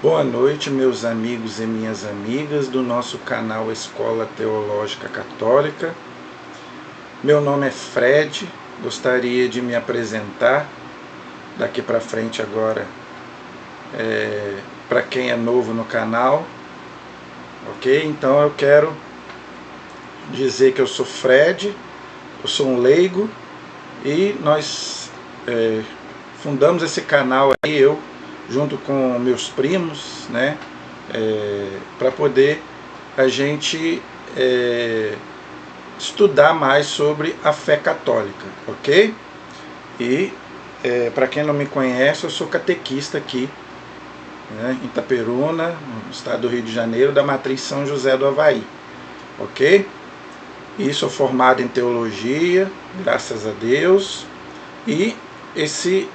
Boa noite, meus amigos e minhas amigas do nosso canal Escola Teológica Católica. Meu nome é Fred, gostaria de me apresentar daqui para frente agora para quem é novo no canal, ok? Então eu quero dizer que eu sou Fred, eu sou um leigo e nós fundamos esse canal aí, eu junto com meus primos, né, para poder a gente estudar mais sobre a fé católica, ok? E para quem não me conhece, eu sou catequista aqui, né, em Itaperuna, no estado do Rio de Janeiro, da matriz São José do Avaí, ok? E sou formado em teologia, graças a Deus, e esse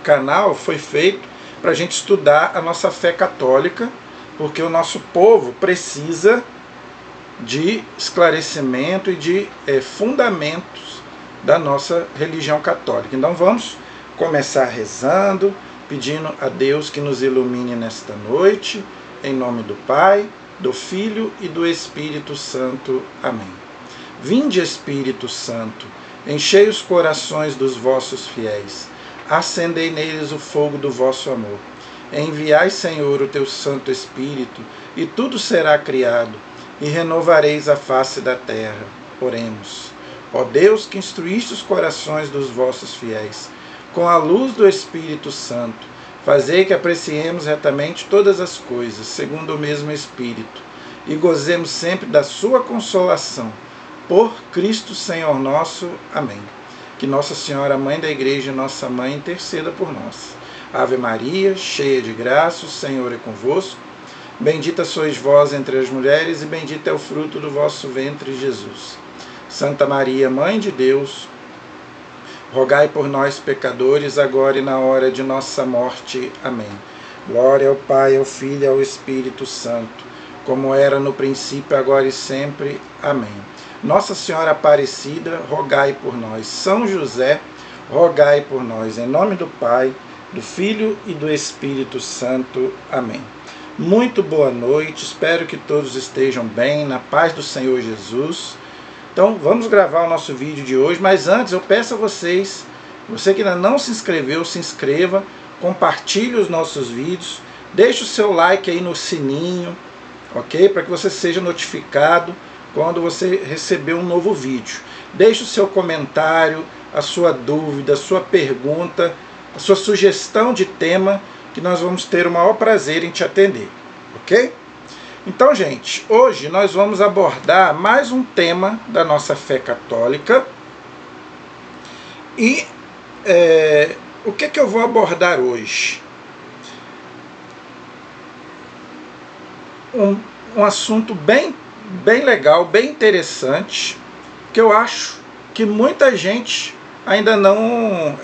canal foi feito para a gente estudar a nossa fé católica, porque o nosso povo precisa de esclarecimento e de fundamentos da nossa religião católica. Então vamos começar rezando, pedindo a Deus que nos ilumine nesta noite, em nome do Pai, do Filho e do Espírito Santo. Amém. Vinde, Espírito Santo, enchei os corações dos vossos fiéis, acendei neles o fogo do vosso amor. Enviai, Senhor, o teu Santo Espírito, e tudo será criado, e renovareis a face da terra. Oremos. Ó Deus, que instruíste os corações dos vossos fiéis, com a luz do Espírito Santo, fazei que apreciemos retamente todas as coisas, segundo o mesmo Espírito, e gozemos sempre da sua consolação. Por Cristo Senhor nosso. Amém. Que Nossa Senhora, Mãe da Igreja, nossa Mãe, interceda por nós. Ave Maria, cheia de graça, o Senhor é convosco. Bendita sois vós entre as mulheres, e bendito é o fruto do vosso ventre, Jesus. Santa Maria, Mãe de Deus, rogai por nós, pecadores, agora e na hora de nossa morte. Amém. Glória ao Pai, ao Filho e ao Espírito Santo, como era no princípio, agora e sempre. Amém. Nossa Senhora Aparecida, rogai por nós. São José, rogai por nós. Em nome do Pai, do Filho e do Espírito Santo. Amém. Muito boa noite, espero que todos estejam bem, na paz do Senhor Jesus. Então vamos gravar o nosso vídeo de hoje, mas antes eu peço a vocês, você que ainda não se inscreveu, se inscreva, compartilhe os nossos vídeos, deixe o seu like aí no sininho, ok? Para que você seja notificado quando você receber um novo vídeo. Deixe o seu comentário, a sua dúvida, a sua pergunta, a sua sugestão de tema, que nós vamos ter o maior prazer em te atender, ok? Então, gente, hoje nós vamos abordar mais um tema da nossa fé católica. E o que eu vou abordar hoje? Um assunto bem legal, bem interessante, que eu acho que muita gente ainda não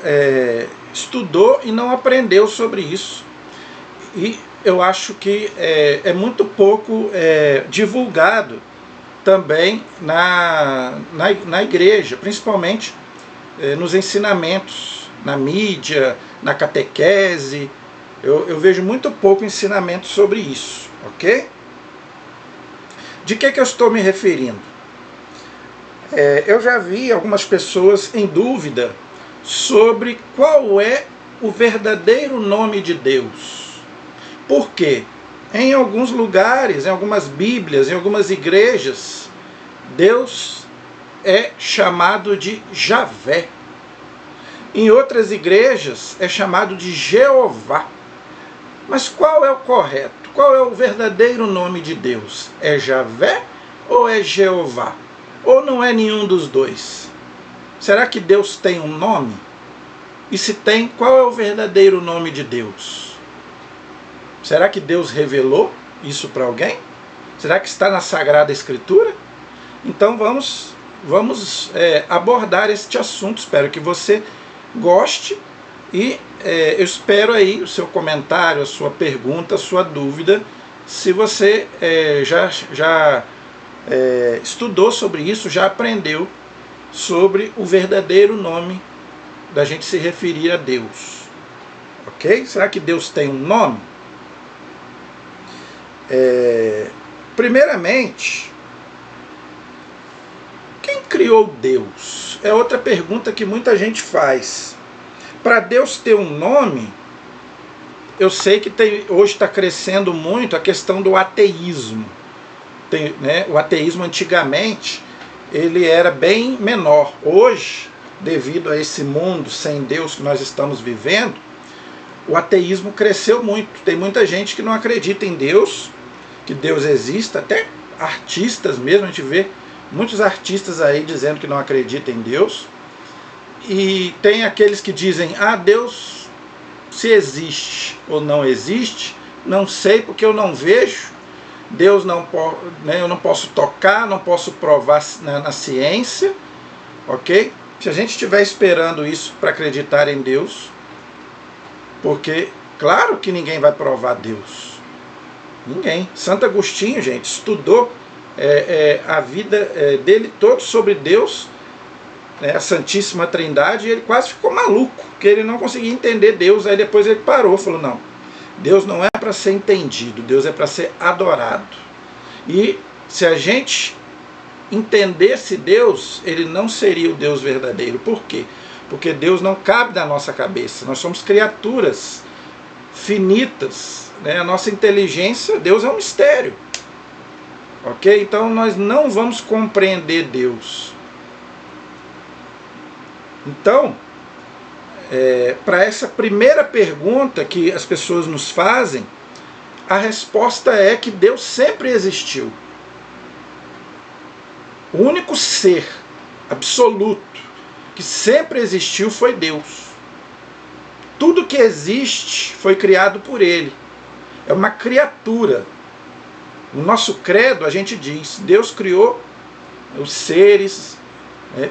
estudou e não aprendeu sobre isso. E eu acho que é muito pouco divulgado também na igreja, principalmente nos ensinamentos, na mídia, na catequese. Eu vejo muito pouco ensinamento sobre isso, ok? De que eu estou me referindo? Eu já vi algumas pessoas em dúvida sobre qual é o verdadeiro nome de Deus. Por quê? Em alguns lugares, em algumas Bíblias, em algumas igrejas, Deus é chamado de Javé. Em outras igrejas é chamado de Jeová. Mas qual é o correto? Qual é o verdadeiro nome de Deus? É Javé ou é Jeová? Ou não é nenhum dos dois? Será que Deus tem um nome? E se tem, qual é o verdadeiro nome de Deus? Será que Deus revelou isso para alguém? Será que está na Sagrada Escritura? Então vamos abordar este assunto. Espero que você goste e eu espero aí o seu comentário, a sua pergunta, a sua dúvida. Se você já estudou sobre isso, já aprendeu sobre o verdadeiro nome da gente se referir a Deus. Ok? Será que Deus tem um nome? Primeiramente, quem criou Deus? É outra pergunta que muita gente faz. Para Deus ter um nome, eu sei que hoje está crescendo muito a questão do ateísmo. O ateísmo antigamente ele era bem menor. Hoje, devido a esse mundo sem Deus que nós estamos vivendo, o ateísmo cresceu muito. Tem muita gente que não acredita em Deus, que Deus exista, até artistas mesmo, a gente vê muitos artistas aí dizendo que não acreditam em Deus. E tem aqueles que dizem, Deus, se existe ou não existe, não sei porque eu não vejo, Deus não eu não posso tocar, não posso provar na ciência, ok? Se a gente estiver esperando isso para acreditar em Deus, porque claro que ninguém vai provar Deus, ninguém. Santo Agostinho, gente, estudou a vida dele todo sobre Deus, a Santíssima Trindade, e ele quase ficou maluco, porque ele não conseguia entender Deus. Aí depois ele parou, falou, não, Deus não é para ser entendido, Deus é para ser adorado. E se a gente entendesse Deus, ele não seria o Deus verdadeiro. Por quê? Porque Deus não cabe na nossa cabeça, nós somos criaturas finitas, a nossa inteligência, Deus é um mistério, ok? Então nós não vamos compreender Deus. Então, para essa primeira pergunta que as pessoas nos fazem, a resposta é que Deus sempre existiu. O único ser absoluto que sempre existiu foi Deus. Tudo que existe foi criado por Ele. É uma criatura. No nosso credo a gente diz, Deus criou os seres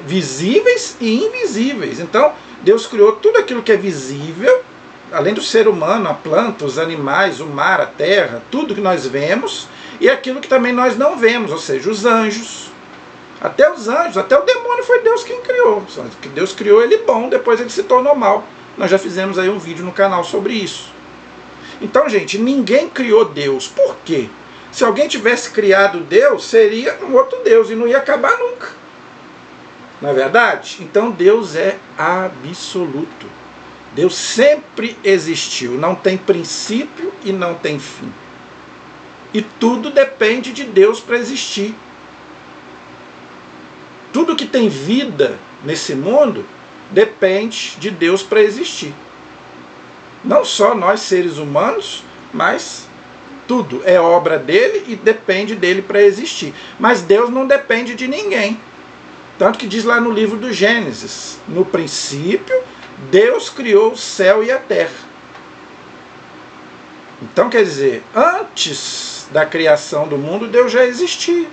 visíveis e invisíveis. Então, Deus criou tudo aquilo que é visível, além do ser humano, a planta, os animais, o mar, a terra, tudo que nós vemos, e aquilo que também nós não vemos, ou seja, os anjos. Até os anjos, até o demônio foi Deus quem criou. Deus criou ele bom, depois ele se tornou mal. Nós já fizemos aí um vídeo no canal sobre isso. Então, gente, ninguém criou Deus. Por quê? Se alguém tivesse criado Deus, seria um outro Deus e não ia acabar nunca. Não é verdade? Então Deus é absoluto. Deus sempre existiu. Não tem princípio e não tem fim. E tudo depende de Deus para existir. Tudo que tem vida nesse mundo depende de Deus para existir. Não só nós seres humanos, mas tudo é obra dele e depende dele para existir. Mas Deus não depende de ninguém. Tanto que diz lá no livro do Gênesis, no princípio, Deus criou o céu e a terra. Então, quer dizer, antes da criação do mundo, Deus já existia.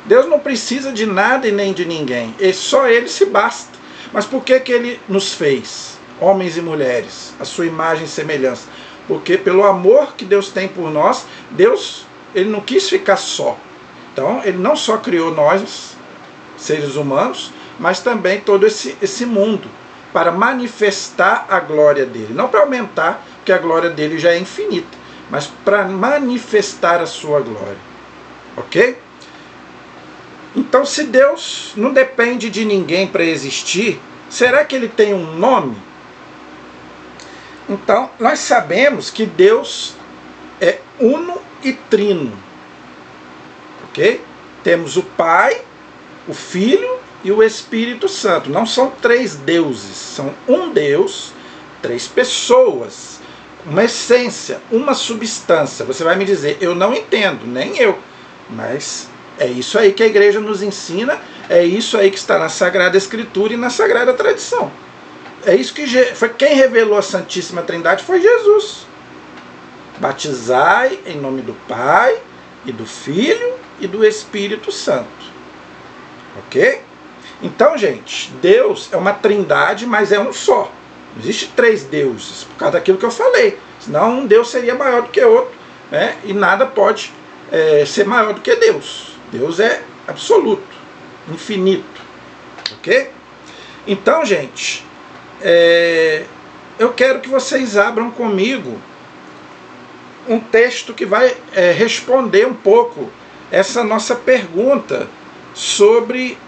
Deus não precisa de nada e nem de ninguém. Só Ele se basta. Mas por que Ele nos fez? Homens e mulheres, a sua imagem e semelhança. Porque pelo amor que Deus tem por nós, Deus ele não quis ficar só. Então, Ele não só criou nós, seres humanos, mas também todo esse mundo, para manifestar a glória dele. Não para aumentar, porque a glória dele já é infinita, mas para manifestar a sua glória. Ok? Então, se Deus não depende de ninguém para existir, será que ele tem um nome? Então, nós sabemos que Deus é uno e trino. Ok? Temos o Pai, o Filho e o Espírito Santo. Não são três deuses, são um Deus, três pessoas, uma essência, uma substância. Você vai me dizer, eu não entendo, nem eu, mas é isso aí que a igreja nos ensina, é isso aí que está na Sagrada Escritura e na Sagrada Tradição. É isso que foi quem revelou a Santíssima Trindade foi Jesus. Batizai em nome do Pai e do Filho e do Espírito Santo. Ok? Então, gente, Deus é uma trindade, mas é um só. Não existe três deuses, por causa daquilo que eu falei. Senão um Deus seria maior do que outro, né? E nada pode ser maior do que Deus. Deus é absoluto, infinito. Ok? Então, gente, eu quero que vocês abram comigo um texto que vai responder um pouco essa nossa pergunta sobre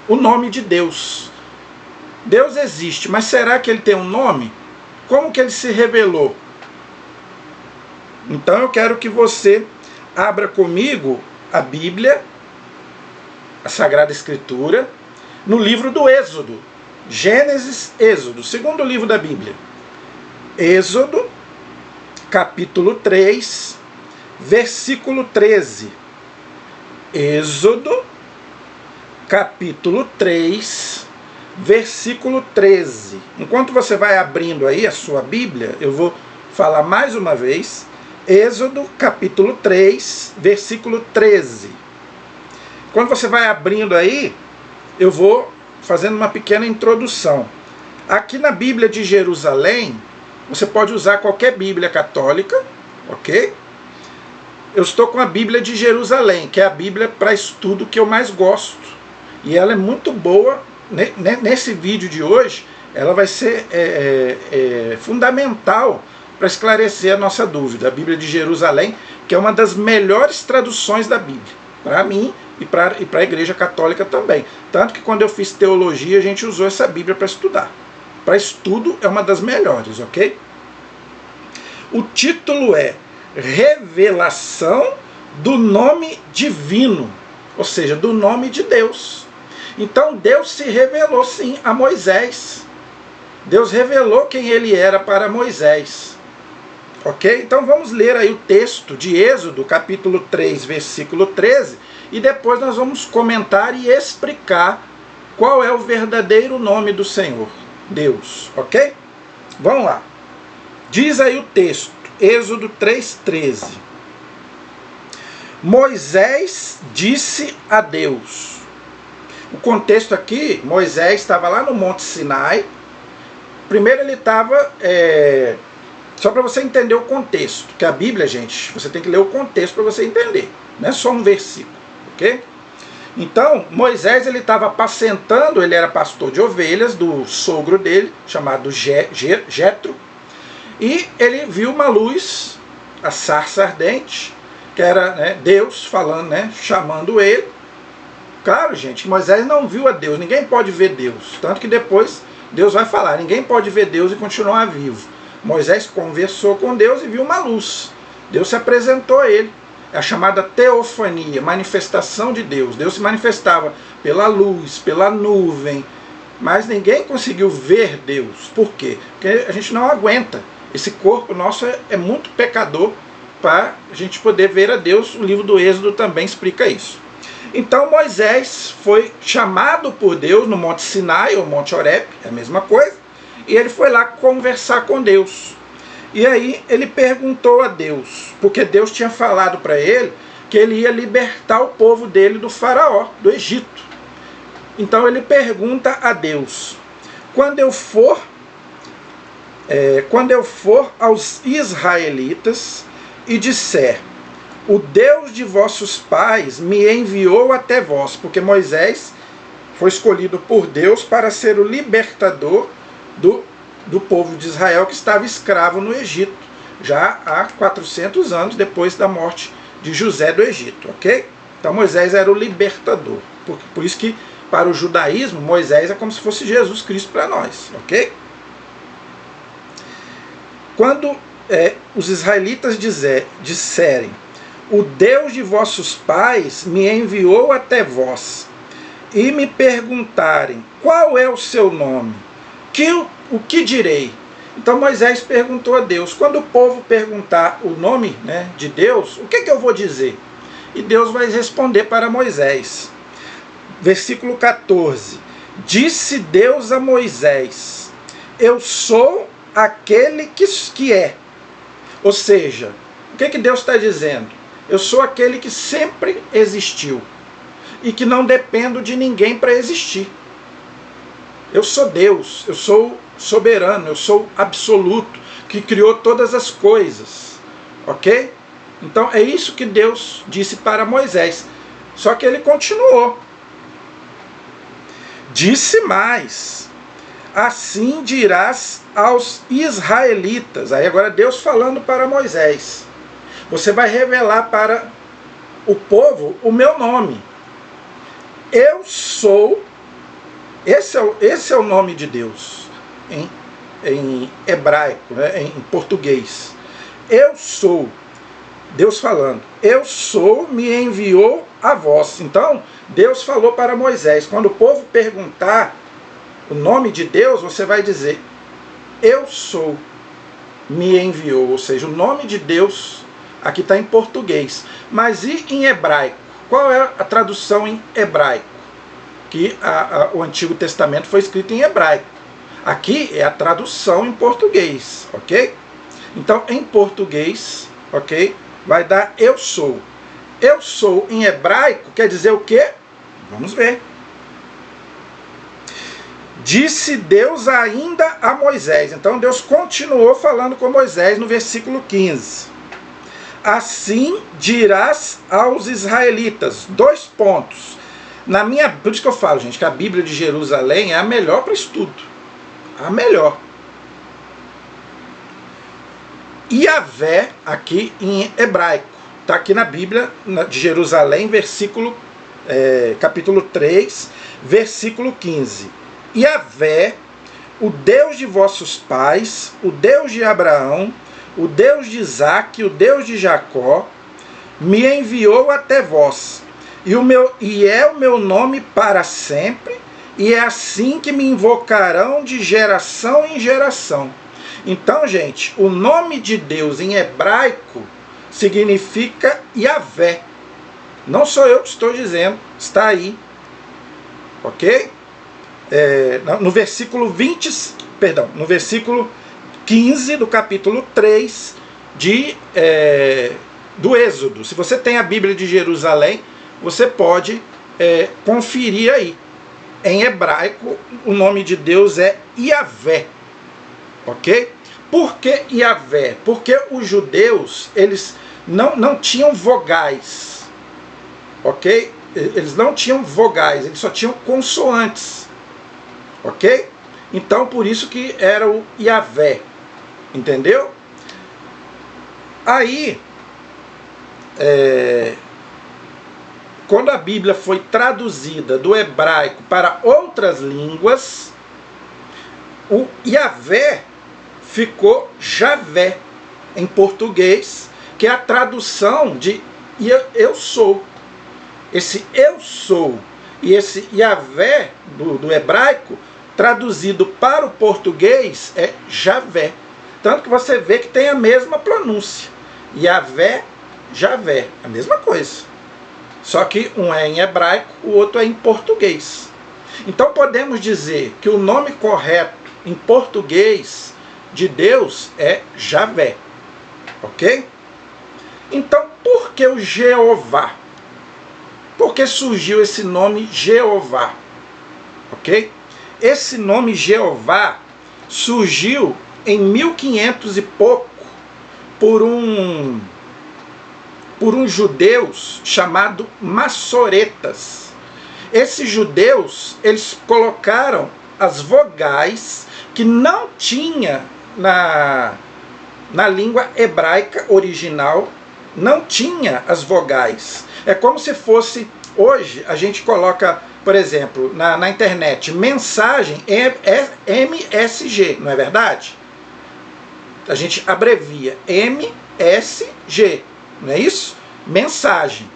o nome de Deus. Deus existe, mas será que ele tem um nome? Como que ele se revelou? Então eu quero que você abra comigo a Bíblia, a Sagrada Escritura, no livro do Êxodo. Gênesis, Êxodo, segundo livro da Bíblia. Êxodo, capítulo 3, versículo 13. Êxodo, capítulo 3, versículo 13. Enquanto você vai abrindo aí a sua Bíblia, eu vou falar mais uma vez. Êxodo, capítulo 3, versículo 13. Quando você vai abrindo aí, eu vou fazendo uma pequena introdução. Aqui na Bíblia de Jerusalém, você pode usar qualquer Bíblia católica, ok? Eu estou com a Bíblia de Jerusalém, que é a Bíblia para estudo que eu mais gosto. E ela é muito boa. Nesse vídeo de hoje, ela vai ser fundamental para esclarecer a nossa dúvida. A Bíblia de Jerusalém, que é uma das melhores traduções da Bíblia, para mim e para a Igreja Católica também. Tanto que quando eu fiz teologia, a gente usou essa Bíblia para estudar. Para estudo é uma das melhores, ok? O título é Revelação do Nome Divino, ou seja, do nome de Deus. Então Deus se revelou sim a Moisés. Deus revelou quem ele era para Moisés. Ok? Então vamos ler aí o texto de Êxodo, capítulo 3, versículo 13, e depois nós vamos comentar e explicar qual é o verdadeiro nome do Senhor, Deus. Ok? Vamos lá. Diz aí o texto, Êxodo 3,13. Moisés disse a Deus. O contexto aqui, Moisés estava lá no Monte Sinai. Primeiro ele estava... Só para você entender o contexto, que a Bíblia, gente, você tem que ler o contexto para você entender. Não é só um versículo, ok? Então, Moisés ele estava apacentando, ele era pastor de ovelhas do sogro dele, chamado Jetro, e ele viu uma luz, a sarça ardente, que era Deus falando, chamando ele. Claro, gente, Moisés não viu a Deus, ninguém pode ver Deus, tanto que depois Deus vai falar, ninguém pode ver Deus e continuar vivo. Moisés conversou com Deus e viu uma luz. Deus se apresentou a ele. É a chamada teofania, manifestação de Deus. Deus se manifestava pela luz, pela nuvem, mas ninguém conseguiu ver Deus. Por quê? Porque a gente não aguenta. Esse corpo nosso é muito pecador para a gente poder ver a Deus. O livro do Êxodo também explica isso. Então Moisés foi chamado por Deus no Monte Sinai, ou Monte Horebe, é a mesma coisa, e ele foi lá conversar com Deus. E aí ele perguntou a Deus, porque Deus tinha falado para ele que ele ia libertar o povo dele do faraó, do Egito. Então ele pergunta a Deus, quando eu for aos israelitas e disser, o Deus de vossos pais me enviou até vós, porque Moisés foi escolhido por Deus para ser o libertador do povo de Israel que estava escravo no Egito, já há 400 anos depois da morte de José do Egito, ok? Então Moisés era o libertador, por isso que para o judaísmo Moisés é como se fosse Jesus Cristo para nós, ok? Quando os israelitas disserem, o Deus de vossos pais me enviou até vós, e me perguntarem, qual é o seu nome? O que direi? Então Moisés perguntou a Deus, quando o povo perguntar o nome de Deus, o que eu vou dizer? E Deus vai responder para Moisés. Versículo 14. Disse Deus a Moisés, eu sou aquele que é. Ou seja, o que Deus está dizendo? Eu sou aquele que sempre existiu e que não dependo de ninguém para existir. Eu sou Deus, eu sou soberano, eu sou absoluto, que criou todas as coisas, ok? Então é isso que Deus disse para Moisés, só que ele continuou. Disse mais, Assim dirás aos israelitas. Aí agora Deus falando para Moisés. Você vai revelar para o povo o meu nome. Eu sou. Esse é o nome de Deus em hebraico, né, em português. Eu sou. Deus falando. Eu sou, me enviou a vós. Então, Deus falou para Moisés. Quando o povo perguntar o nome de Deus, você vai dizer: eu sou, me enviou. Ou seja, o nome de Deus aqui está em português. Mas e em hebraico? Qual é a tradução em hebraico? Que o Antigo Testamento foi escrito em hebraico. Aqui é a tradução em português, ok? Então, em português, ok? Vai dar eu sou. Eu sou em hebraico quer dizer o quê? Vamos ver. Disse Deus ainda a Moisés. Então Deus continuou falando com Moisés no versículo 15. Assim dirás aos israelitas. 2 pontos. Por isso que eu falo, gente, que a Bíblia de Jerusalém é a melhor para estudo. A melhor. Yahvé, aqui em hebraico. Está aqui na Bíblia de Jerusalém, capítulo 3, versículo 15. Yahvé, o Deus de vossos pais, o Deus de Abraão, o Deus de Isaque, o Deus de Jacó, me enviou até vós. E é o meu nome para sempre, e é assim que me invocarão de geração em geração. Então, gente, o nome de Deus em hebraico significa Yahvé. Não sou eu que estou dizendo, está aí. Ok? No versículo 15 do capítulo 3 do Êxodo. Se você tem a Bíblia de Jerusalém, você pode conferir aí. Em hebraico, o nome de Deus é Yahvé. Ok? Por que Yahvé? Porque os judeus, eles não tinham vogais. Ok? Eles não tinham vogais, eles só tinham consoantes. Ok? Então, por isso que era o Yahvé. Entendeu? Aí, quando a Bíblia foi traduzida do hebraico para outras línguas, o Yahvé ficou Javé em português, que é a tradução de eu sou. Esse eu sou e esse Yahvé do hebraico, traduzido para o português, é Javé. Tanto que você vê que tem a mesma pronúncia. Yahvé, Javé, a mesma coisa. Só que um é em hebraico, o outro é em português. Então podemos dizer que o nome correto em português de Deus é Javé. Ok? Então, por que o Jeová? Por que surgiu esse nome Jeová? Ok? Esse nome Jeová surgiu em 1500 e pouco por um judeus chamado Massoretas. Esses judeus, eles colocaram as vogais que não tinha na língua hebraica original, não tinha as vogais. É como se fosse, hoje a gente coloca, por exemplo, na internet, mensagem MSG, não é verdade? A gente abrevia MSG, não é isso? Mensagem.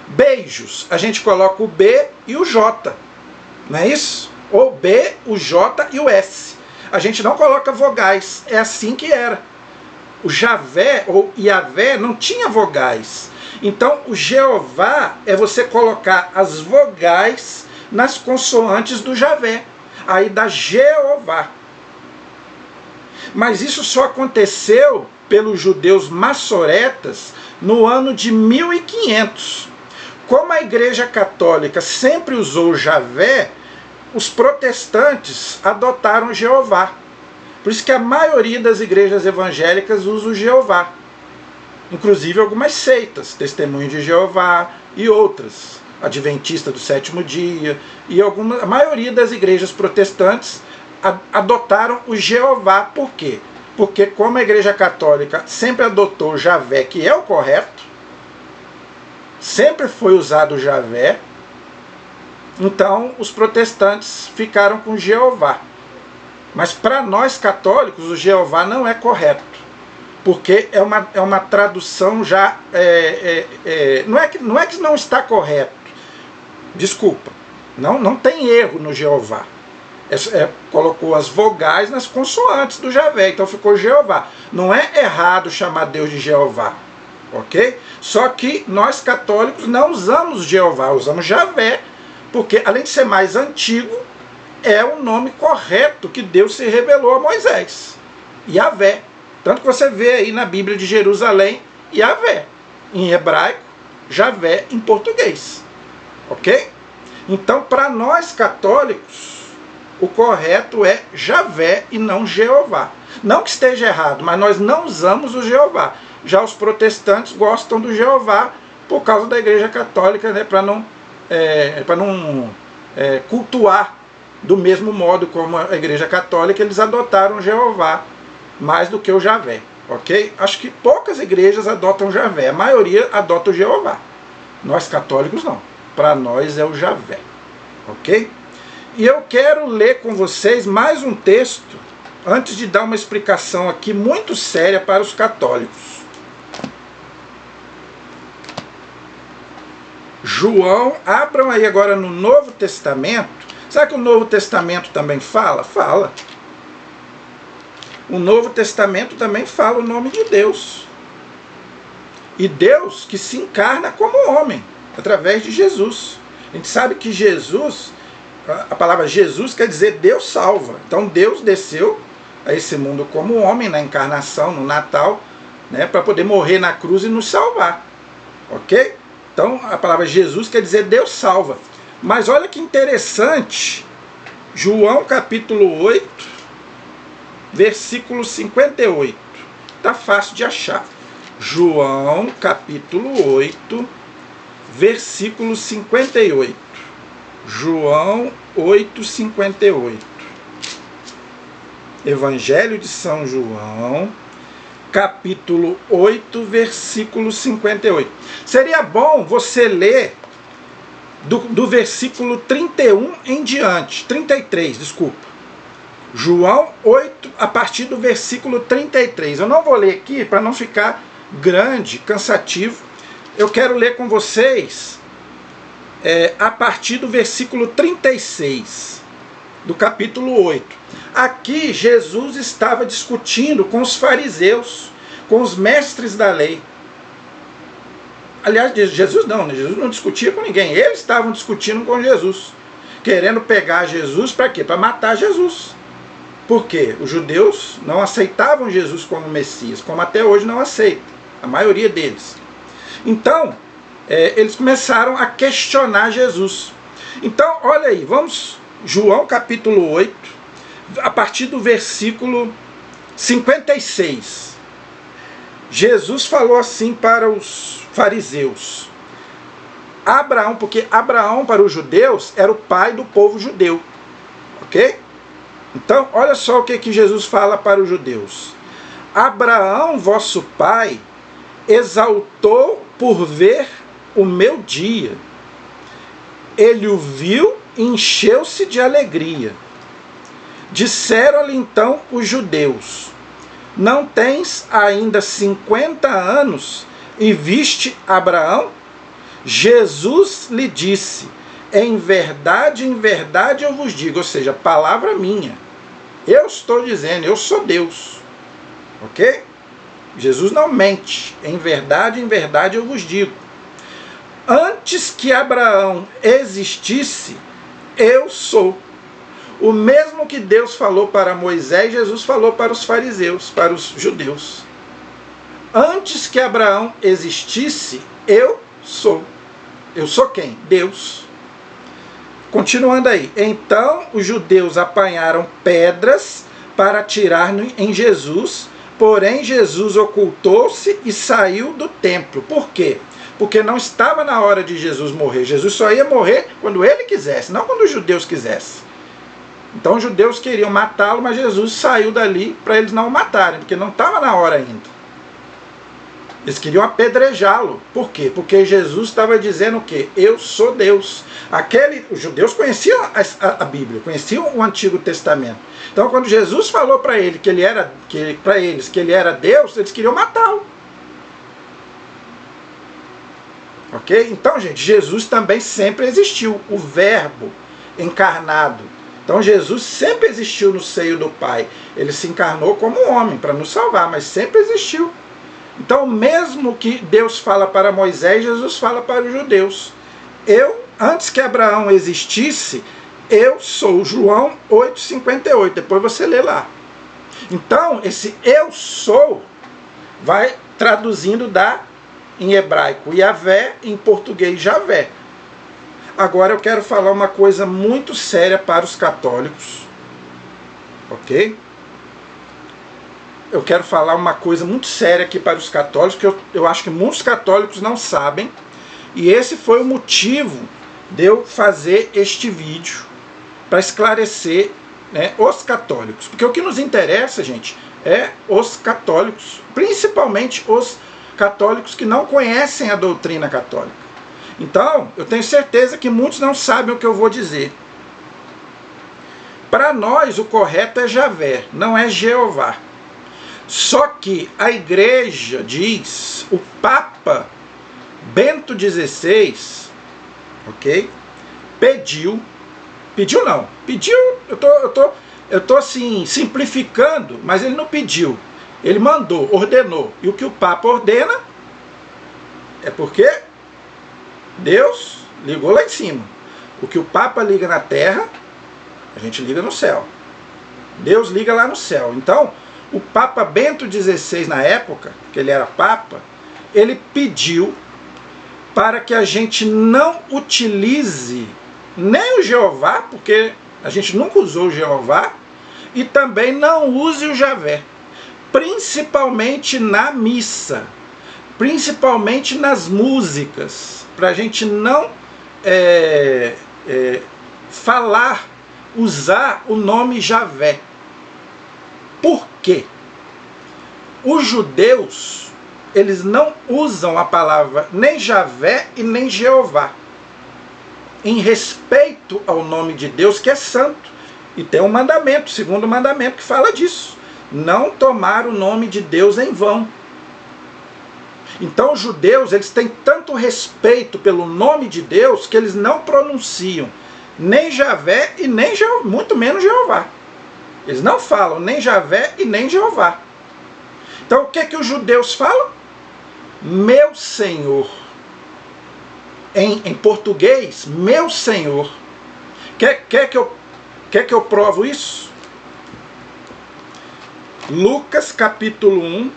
Beijos, a gente coloca o B e o J, não é isso? Ou B, o J e o S. A gente não coloca vogais, é assim que era. O Javé ou Yahvé não tinha vogais. Então o Jeová é você colocar as vogais nas consoantes do Javé. Aí dá Jeová. Mas isso só aconteceu pelos judeus massoretas no ano de 1500. Como a Igreja Católica sempre usou o Javé, os protestantes adotaram Jeová. Por isso que a maioria das igrejas evangélicas usa o Jeová. Inclusive algumas seitas, Testemunho de Jeová e outras, Adventista do Sétimo Dia, e a maioria das igrejas protestantes adotaram o Jeová. Por quê? Porque como a Igreja Católica sempre adotou o Javé, que é o correto, sempre foi usado o Javé, então os protestantes ficaram com Jeová. Mas para nós católicos o Jeová não é correto, porque é uma tradução já... não é que não está correto, desculpa, não tem erro no Jeová. Colocou as vogais nas consoantes do Javé, então ficou Jeová. Não é errado chamar Deus de Jeová, ok? Só que nós católicos não usamos Jeová, usamos Javé, porque além de ser mais antigo, é o nome correto que Deus se revelou a Moisés, Yahvé. Tanto que você vê aí na Bíblia de Jerusalém, Yahvé, em hebraico, Javé em português, ok? Então, para nós católicos, o correto é Javé e não Jeová. Não que esteja errado, mas nós não usamos o Jeová. Já os protestantes gostam do Jeová por causa da Igreja Católica, né, para não cultuar do mesmo modo como a Igreja Católica. Eles adotaram o Jeová mais do que o Javé, ok? Acho que poucas igrejas adotam o Javé, a maioria adota o Jeová. Nós católicos não. Para nós é o Javé, ok? E eu quero ler com vocês mais um texto, antes de dar uma explicação aqui muito séria para os católicos. João, abram aí agora no Novo Testamento. Sabe que o Novo Testamento também fala? Fala. O Novo Testamento também fala o nome de Deus. E Deus que se encarna como homem, através de Jesus. A gente sabe que Jesus... A palavra Jesus quer dizer Deus salva. Então Deus desceu a esse mundo como homem na encarnação, no Natal, né, para poder morrer na cruz e nos salvar. Ok? Então a palavra Jesus quer dizer Deus salva. Mas olha que interessante, João capítulo 8, versículo 58. Está fácil de achar. João capítulo 8, versículo 58. João 8,58. Evangelho de São João, capítulo 8, versículo 58. Seria bom você ler do versículo 31 em diante, 33, desculpa. João 8, a partir do versículo 33. Eu não vou ler aqui para não ficar grande, cansativo. Eu quero ler com vocês a partir do versículo 36, do capítulo 8. Aqui Jesus estava discutindo com os fariseus, com os mestres da lei. Aliás, Jesus não discutia com ninguém. Eles estavam discutindo com Jesus, querendo pegar Jesus para quê? Para matar Jesus. Por quê? Os judeus não aceitavam Jesus como Messias, como até hoje não aceitam, a maioria deles. Então, eles começaram a questionar Jesus. Então, olha aí, vamos, João capítulo 8, a partir do versículo 56. Jesus falou assim para os fariseus. Abraão, porque Abraão para os judeus era o pai do povo judeu. Ok? Então, olha só o que Jesus fala para os judeus. Abraão, vosso pai, exaltou por ver o meu dia. Ele o viu e encheu-se de alegria. Disseram-lhe então os judeus: não tens ainda 50 anos e viste Abraão? Jesus lhe disse: em verdade eu vos digo, ou seja, palavra minha. Eu estou dizendo, eu sou Deus. Ok? Jesus não mente. Em verdade eu vos digo. Antes que Abraão existisse, eu sou. O mesmo que Deus falou para Moisés, Jesus falou para os fariseus, para os judeus. Antes que Abraão existisse, eu sou. Eu sou quem? Deus. Continuando aí. Então os judeus apanharam pedras para atirar em Jesus, porém Jesus ocultou-se e saiu do templo. Por quê? Porque não estava na hora de Jesus morrer. Jesus só ia morrer quando ele quisesse, não quando os judeus quisessem. Então os judeus queriam matá-lo, mas Jesus saiu dali para eles não o matarem, porque não estava na hora ainda. Eles queriam apedrejá-lo. Por quê? Porque Jesus estava dizendo o quê? Eu sou Deus. Os judeus conheciam a Bíblia, conheciam o Antigo Testamento. Então quando Jesus falou para eles que ele era Deus, eles queriam matá-lo. Ok? Então, gente, Jesus também sempre existiu. O Verbo encarnado. Então Jesus sempre existiu no seio do Pai. Ele se encarnou como homem para nos salvar, mas sempre existiu. Então, mesmo que Deus fala para Moisés, Jesus fala para os judeus. Antes que Abraão existisse, eu sou. João 8,58. Depois você lê lá. Então, esse eu sou vai traduzindo em hebraico Yahvé, em português Javé. Agora eu quero falar uma coisa muito séria para os católicos. Ok? Eu quero falar uma coisa muito séria aqui para os católicos, que eu acho que muitos católicos não sabem. E esse foi o motivo de eu fazer este vídeo, para esclarecer, né, os católicos. Porque o que nos interessa, gente, é os católicos. Principalmente os católicos que não conhecem a doutrina católica. Então, eu tenho certeza que muitos não sabem o que eu vou dizer. Para nós, o correto é Javé, não é Jeová. Só que a igreja diz, o Papa Bento XVI, ok? Pediu, eu tô assim, simplificando, mas ele não pediu. Ele mandou, ordenou. E o que o Papa ordena é porque Deus ligou lá em cima. O que o Papa liga na terra, a gente liga no céu. Deus liga lá no céu. Então, o Papa Bento XVI, na época, que ele era Papa, ele pediu para que a gente não utilize nem o Jeová, porque a gente nunca usou o Jeová, e também não use o Javé. Principalmente na missa, principalmente nas músicas, para a gente não usar o nome Javé. Por quê? Os judeus, eles não usam a palavra nem Javé e nem Jeová, em respeito ao nome de Deus, que é santo. E tem um mandamento, o segundo mandamento, que fala disso. Não tomar o nome de Deus em vão. Então os judeus, eles têm tanto respeito pelo nome de Deus que eles não pronunciam nem Javé e nem Jeová, muito menos Jeová. Eles não falam nem Javé e nem Jeová. Então o que é que os judeus falam? Meu Senhor. Em português, meu Senhor. Quer que eu provo isso? Lucas capítulo 1.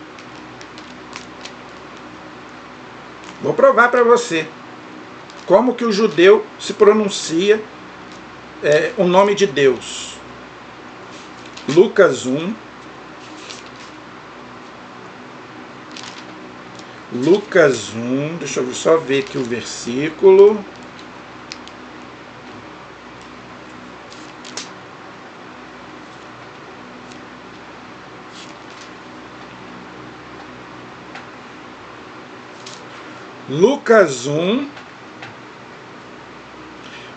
Vou provar para você como que o judeu se pronuncia o nome de Deus. Lucas 1. Lucas 1, deixa eu só ver aqui o versículo. Lucas 1,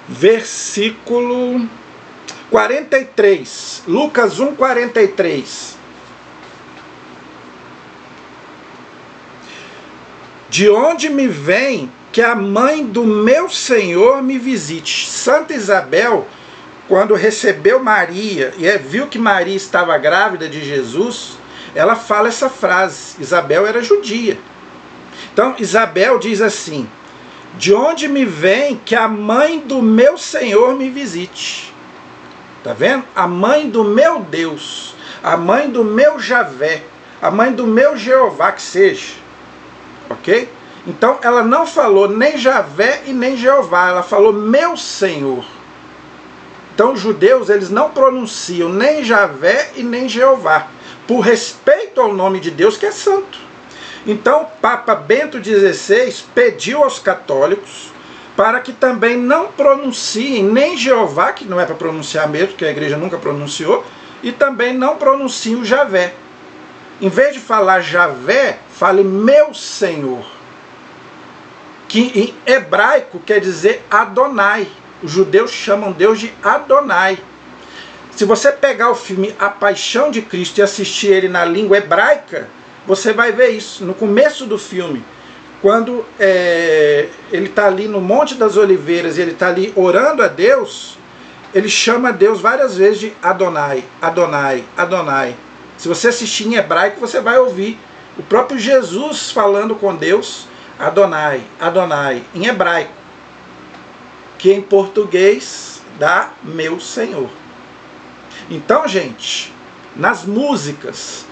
versículo 43. Lucas 1, 43. De onde me vem que a mãe do meu Senhor me visite? Santa Isabel, quando recebeu Maria e viu que Maria estava grávida de Jesus, ela fala essa frase. Isabel era judia. Então Isabel diz assim: de onde me vem que a mãe do meu Senhor me visite? Tá vendo? A mãe do meu Deus, a mãe do meu Javé, a mãe do meu Jeová que seja. Ok? Então ela não falou nem Javé e nem Jeová, ela falou meu Senhor. Então os judeus, eles não pronunciam nem Javé e nem Jeová, por respeito ao nome de Deus que é santo. Então o Papa Bento XVI pediu aos católicos para que também não pronunciem nem Jeová, que não é para pronunciar mesmo, porque a igreja nunca pronunciou, e também não pronunciem o Javé. Em vez de falar Javé, fale meu Senhor, que em hebraico quer dizer Adonai. Os judeus chamam Deus de Adonai. Se você pegar o filme A Paixão de Cristo e assistir ele na língua hebraica, você vai ver isso. No começo do filme, quando ele está ali no Monte das Oliveiras e ele está ali orando a Deus, ele chama Deus várias vezes de Adonai, Adonai, Adonai. Se você assistir em hebraico, você vai ouvir o próprio Jesus falando com Deus, Adonai, Adonai, em hebraico, que em português dá meu Senhor. Então, gente, nas músicas,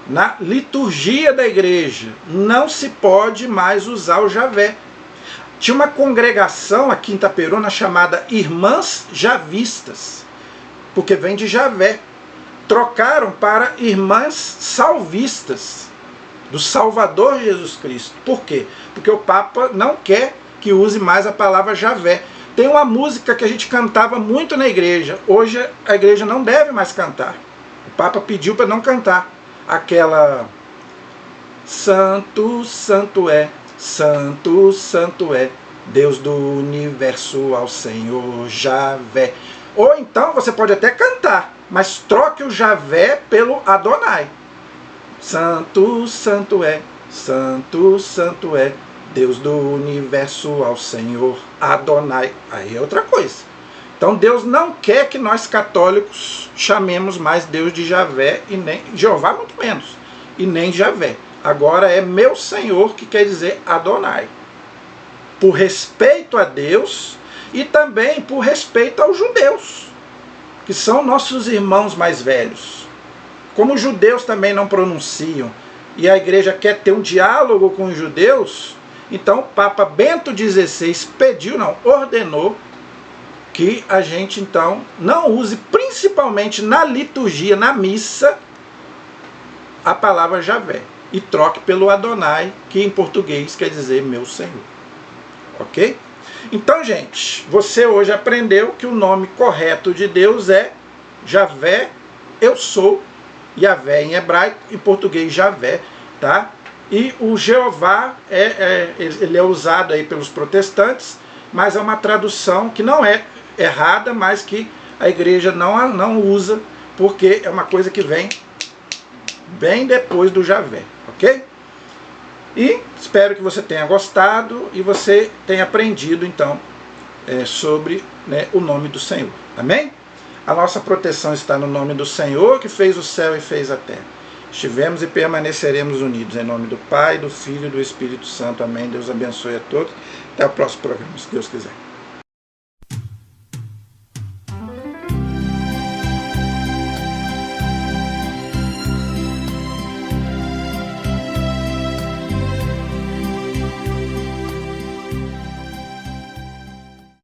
na liturgia da igreja, não se pode mais usar o Javé. Tinha uma congregação aqui em Itaperuna chamada Irmãs Javistas, porque vem de Javé. Trocaram para Irmãs Salvistas, do Salvador Jesus Cristo. Por quê? Porque o Papa não quer que use mais a palavra Javé. Tem uma música que a gente cantava muito na igreja. Hoje a igreja não deve mais cantar. O Papa pediu para não cantar. Aquela Santo, Santo é, Santo, Santo é, Deus do universo ao Senhor Javé. Ou então você pode até cantar, mas troque o Javé pelo Adonai. Santo, Santo é, Santo, Santo é, Deus do universo ao Senhor Adonai. Aí é outra coisa. Então Deus não quer que nós católicos chamemos mais Deus de Javé, e nem Jeová muito menos, e nem Javé. Agora é meu Senhor, que quer dizer Adonai. Por respeito a Deus e também por respeito aos judeus, que são nossos irmãos mais velhos. Como os judeus também não pronunciam e a igreja quer ter um diálogo com os judeus, então o Papa Bento XVI ordenou que a gente então não use, principalmente na liturgia, na missa, a palavra Javé, e troque pelo Adonai, que em português quer dizer meu Senhor. Ok? Então, gente, você hoje aprendeu que o nome correto de Deus é Javé, eu sou, Yavé em hebraico, em português Javé, tá? E o Jeová ele é usado aí pelos protestantes, mas é uma tradução que não é errada, mas que a igreja não usa, porque é uma coisa que vem bem depois do Javé, ok? E espero que você tenha gostado e você tenha aprendido, então, sobre o nome do Senhor. Amém? A nossa proteção está no nome do Senhor, que fez o céu e fez a terra. Estivemos e permaneceremos unidos em nome do Pai, do Filho e do Espírito Santo. Amém. Deus abençoe a todos. Até o próximo programa, se Deus quiser.